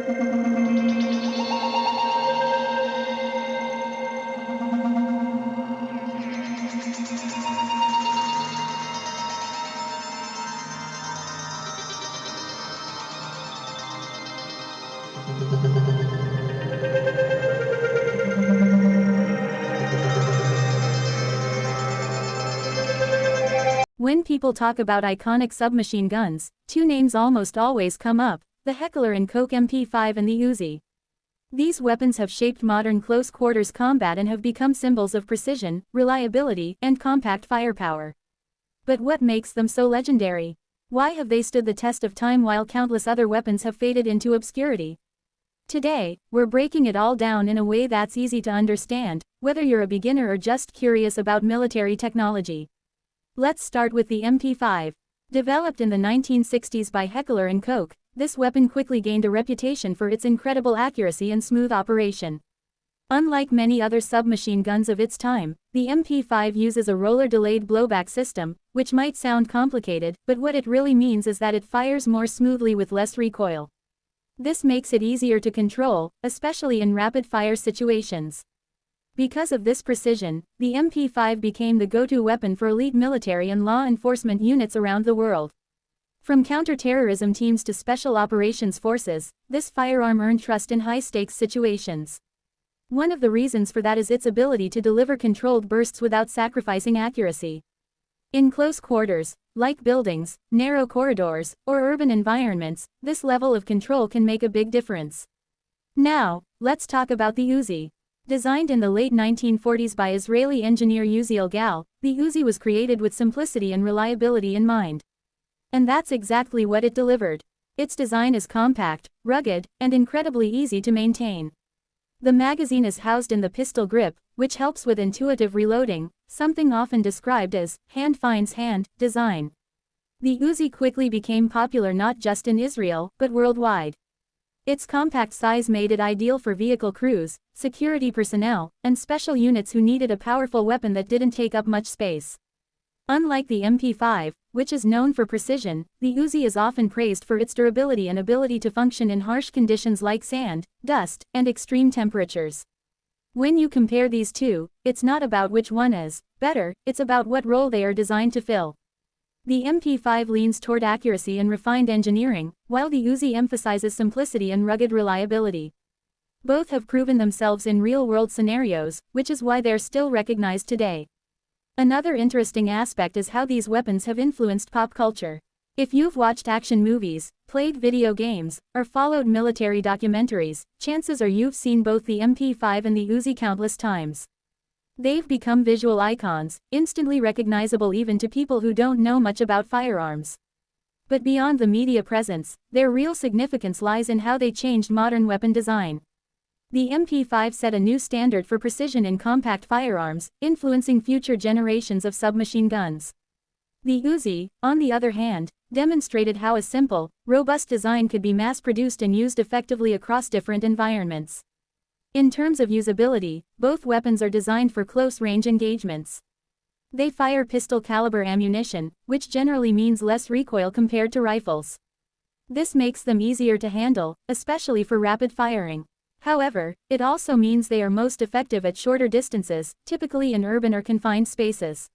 When people talk about iconic submachine guns, two names almost always come up: the Heckler & Koch MP5 and the Uzi. These weapons have shaped modern close-quarters combat and have become symbols of precision, reliability, and compact firepower. But what makes them so legendary? Why have they stood the test of time while countless other weapons have faded into obscurity? Today, we're breaking it all down in a way that's easy to understand, whether you're a beginner or just curious about military technology. Let's start with the MP5. Developed in the 1960s by Heckler & Koch, this weapon quickly gained a reputation for its incredible accuracy and smooth operation. Unlike many other submachine guns of its time, the MP5 uses a roller-delayed blowback system, which might sound complicated, but what it really means is that it fires more smoothly with less recoil. This makes it easier to control, especially in rapid-fire situations. Because of this precision, the MP5 became the go-to weapon for elite military and law enforcement units around the world. From counter-terrorism teams to special operations forces, this firearm earned trust in high-stakes situations. One of the reasons for that is its ability to deliver controlled bursts without sacrificing accuracy. In close quarters, like buildings, narrow corridors, or urban environments, this level of control can make a big difference. Now, let's talk about the Uzi. Designed in the late 1940s by Israeli engineer Uziel Gal, the Uzi was created with simplicity and reliability in mind. And that's exactly what it delivered. Its design is compact, rugged, and incredibly easy to maintain. The magazine is housed in the pistol grip, which helps with intuitive reloading, something often described as hand finds hand design. The Uzi quickly became popular not just in Israel, but worldwide. Its compact size made it ideal for vehicle crews, security personnel, and special units who needed a powerful weapon that didn't take up much space. Unlike the MP5, which is known for precision, the Uzi is often praised for its durability and ability to function in harsh conditions like sand, dust, and extreme temperatures. When you compare these two, it's not about which one is better, it's about what role they are designed to fill. The MP5 leans toward accuracy and refined engineering, while the Uzi emphasizes simplicity and rugged reliability. Both have proven themselves in real-world scenarios, which is why they're still recognized today. Another interesting aspect is how these weapons have influenced pop culture. If you've watched action movies, played video games, or followed military documentaries, chances are you've seen both the MP5 and the Uzi countless times. They've become visual icons, instantly recognizable even to people who don't know much about firearms. But beyond the media presence, their real significance lies in how they changed modern weapon design. The MP5 set a new standard for precision in compact firearms, influencing future generations of submachine guns. The Uzi, on the other hand, demonstrated how a simple, robust design could be mass-produced and used effectively across different environments. In terms of usability, both weapons are designed for close-range engagements. They fire pistol-caliber ammunition, which generally means less recoil compared to rifles. This makes them easier to handle, especially for rapid firing. However, it also means they are most effective at shorter distances, typically in urban or confined spaces.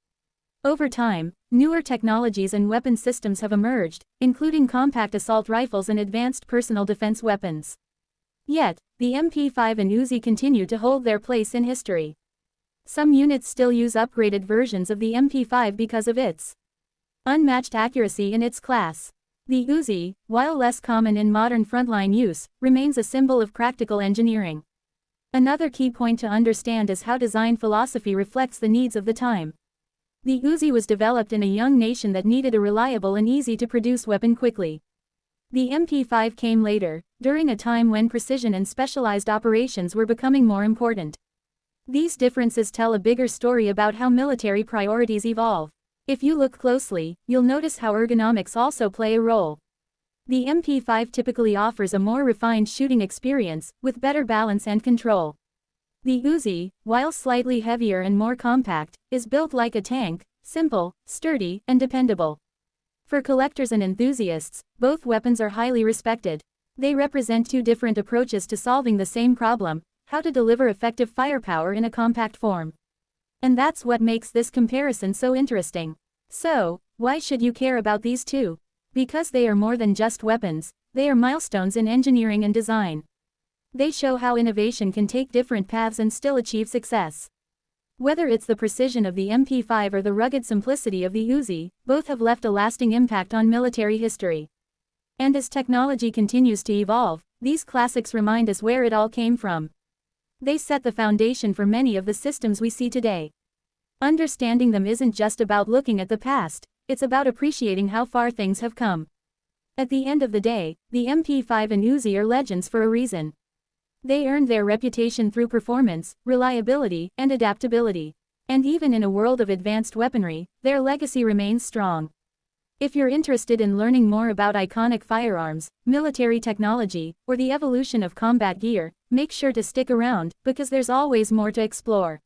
Over time, newer technologies and weapon systems have emerged, including compact assault rifles and advanced personal defense weapons. Yet, the MP5 and Uzi continue to hold their place in history. Some units still use upgraded versions of the MP5 because of its unmatched accuracy in its class. The Uzi, while less common in modern frontline use, remains a symbol of practical engineering. Another key point to understand is how design philosophy reflects the needs of the time. The Uzi was developed in a young nation that needed a reliable and easy-to-produce weapon quickly. The MP5 came later, during a time when precision and specialized operations were becoming more important. These differences tell a bigger story about how military priorities evolve. If you look closely, you'll notice how ergonomics also play a role. The MP5 typically offers a more refined shooting experience, with better balance and control. The Uzi, while slightly heavier and more compact, is built like a tank, simple, sturdy, and dependable. For collectors and enthusiasts, both weapons are highly respected. They represent two different approaches to solving the same problem: how to deliver effective firepower in a compact form. And that's what makes this comparison so interesting. So, why should you care about these two? Because they are more than just weapons, they are milestones in engineering and design. They show how innovation can take different paths and still achieve success. Whether it's the precision of the MP5 or the rugged simplicity of the Uzi, both have left a lasting impact on military history. And as technology continues to evolve, these classics remind us where it all came from. They set the foundation for many of the systems we see today. Understanding them isn't just about looking at the past, it's about appreciating how far things have come. At the end of the day, the MP5 and Uzi are legends for a reason. They earned their reputation through performance, reliability, and adaptability. And even in a world of advanced weaponry, their legacy remains strong. If you're interested in learning more about iconic firearms, military technology, or the evolution of combat gear, make sure to stick around, because there's always more to explore.